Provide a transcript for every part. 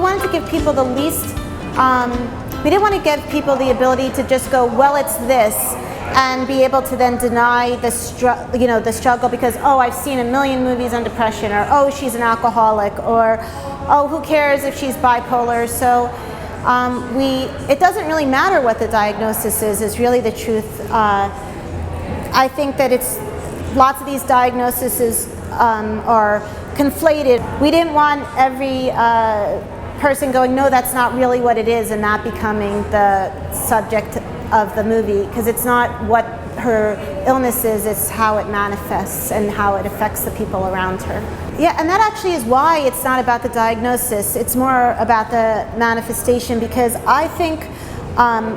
wanted to give people the least, we didn't want to give people the ability to just go, well, it's this, and be able to then deny the struggle because, oh, I've seen a million movies on depression, or oh, she's an alcoholic, or oh, who cares if she's bipolar. So it doesn't really matter what the diagnosis is really the truth. I think that lots of these diagnoses are conflated. We didn't want every person going, no, that's not really what it is, and that becoming the subject of the movie, because it's not what her illness is, it's how it manifests and how it affects the people around her. Yeah, and that actually is why it's not about the diagnosis, it's more about the manifestation, because I think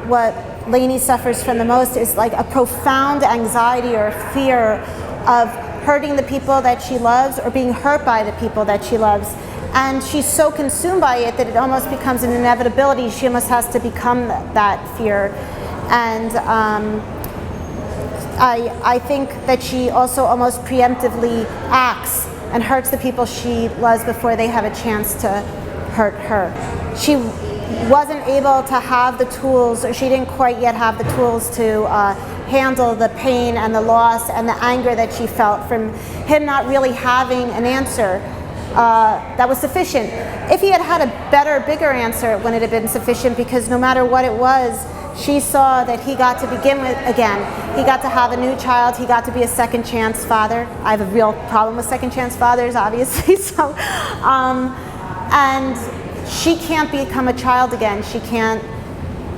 what Lainey suffers from the most is like a profound anxiety or fear of hurting the people that she loves or being hurt by the people that she loves. And she's so consumed by it that it almost becomes an inevitability. She almost has to become that fear. And I think that she also almost preemptively acts and hurts the people she loves before they have a chance to hurt her. She wasn't able to have the tools, or she didn't quite yet have the tools to handle the pain and the loss and the anger that she felt from him not really having an answer that was sufficient. If he had had a better, bigger answer, it wouldn't have been sufficient, because no matter what it was, she saw that he got to begin with again. He got to have a new child. He got to be a second chance father. I have a real problem with second chance fathers, obviously. So, and she can't become a child again. She can't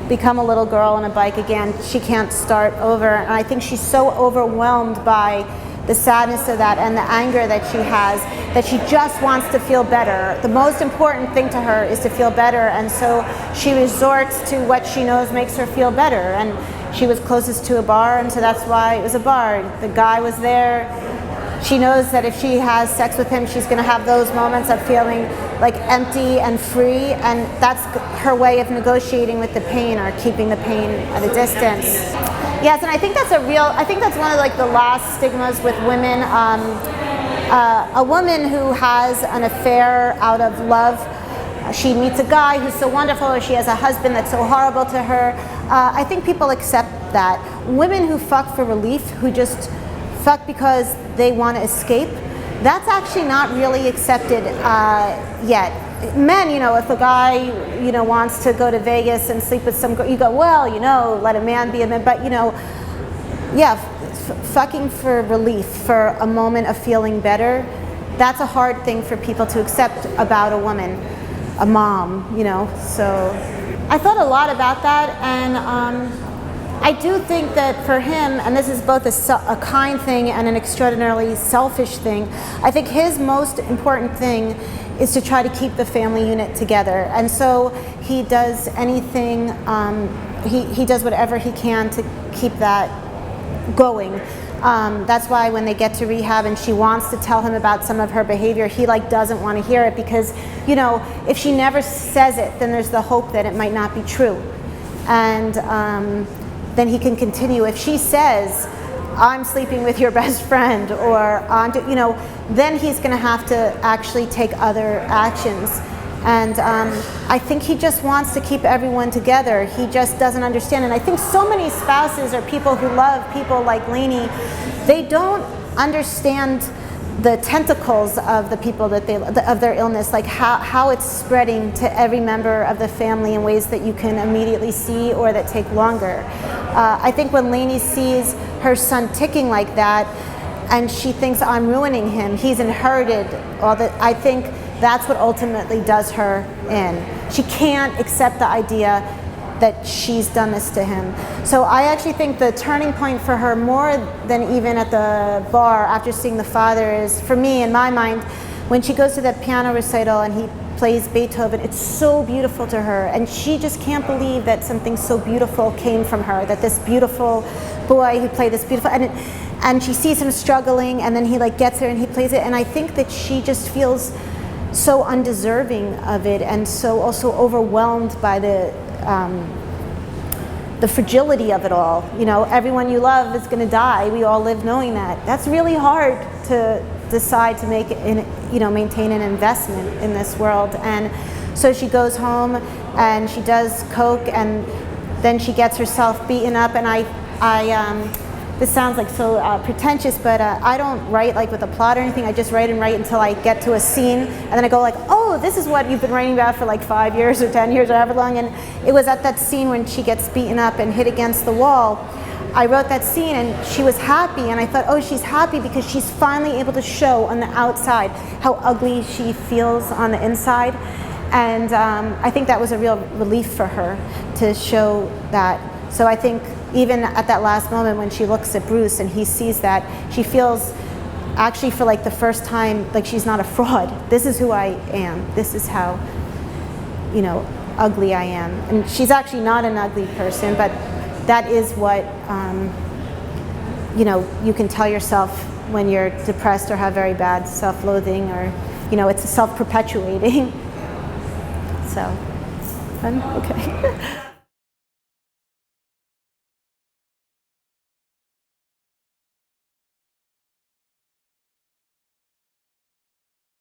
become a little girl on a bike again. She can't start over. And I think she's so overwhelmed by the sadness of that and the anger that she has, that she just wants to feel better. The most important thing to her is to feel better, and so she resorts to what she knows makes her feel better. And she was closest to a bar, and so that's why it was a bar. The guy was there. She knows that if she has sex with him, she's going to have those moments of feeling like empty and free, and that's her way of negotiating with the pain, or keeping the pain at a distance. Yes, and I think that's one of like the last stigmas with women. A woman who has an affair out of love, she meets a guy who's so wonderful, or she has a husband that's so horrible to her. I think people accept that. Women who fuck for relief, who just fuck because they want to escape, that's actually not really accepted yet. Men, if a guy, wants to go to Vegas and sleep with some girl, you go, well, let a man be a man. But, fucking for relief, for a moment of feeling better, that's a hard thing for people to accept about a woman, a mom, So I thought a lot about that, and I do think that for him, and this is both a kind thing and an extraordinarily selfish thing, I think his most important thing is to try to keep the family unit together. And so he does anything, he does whatever he can to keep that going. That's why when they get to rehab and she wants to tell him about some of her behavior, he doesn't want to hear it, because if she never says it, then there's the hope that it might not be true. And then he can continue. If she says, I'm sleeping with your best friend, or then he's going to have to actually take other actions. And I think he just wants to keep everyone together. He just doesn't understand. And I think so many spouses or people who love people like Lainey, they don't understand the tentacles of the people that of their illness, like how it's spreading to every member of the family in ways that you can immediately see or that take longer. I think when Lainey sees her son ticking like that, and she thinks, I'm ruining him, he's inherited all that, I think that's what ultimately does her in. She can't accept the idea that she's done this to him. So I actually think the turning point for her, more than even at the bar after seeing the father, is, for me, in my mind, when she goes to that piano recital and he plays Beethoven, it's so beautiful to her, and she just can't believe that something so beautiful came from her, that this beautiful boy who played this beautiful, and she sees him struggling, and then he gets her and he plays it, and I think that she just feels so undeserving of it, and so also overwhelmed by the fragility of it all. Everyone you love is going to die. We all live knowing that. That's really hard to decide to make maintain an investment in this world. And So she goes home and she does coke, and then she gets herself beaten up. And this sounds like so pretentious, but I don't write like with a plot or anything. I just write until I get to a scene, and then I go like, oh, this is what you've been writing about for like 5 years or 10 years or however long. And it was at that scene when she gets beaten up and hit against the wall. I wrote that scene and she was happy, and I thought, oh, she's happy because she's finally able to show on the outside how ugly she feels on the inside. And I think that was a real relief for her to show that. So I think even at that last moment when she looks at Bruce and he sees that, she feels actually for like the first time like she's not a fraud. This is who I am. This is how, you know, ugly I am. And she's actually not an ugly person, but that is what, you know, you can tell yourself when you're depressed or have very bad self-loathing, or, you know, it's self-perpetuating. So, fun? Okay.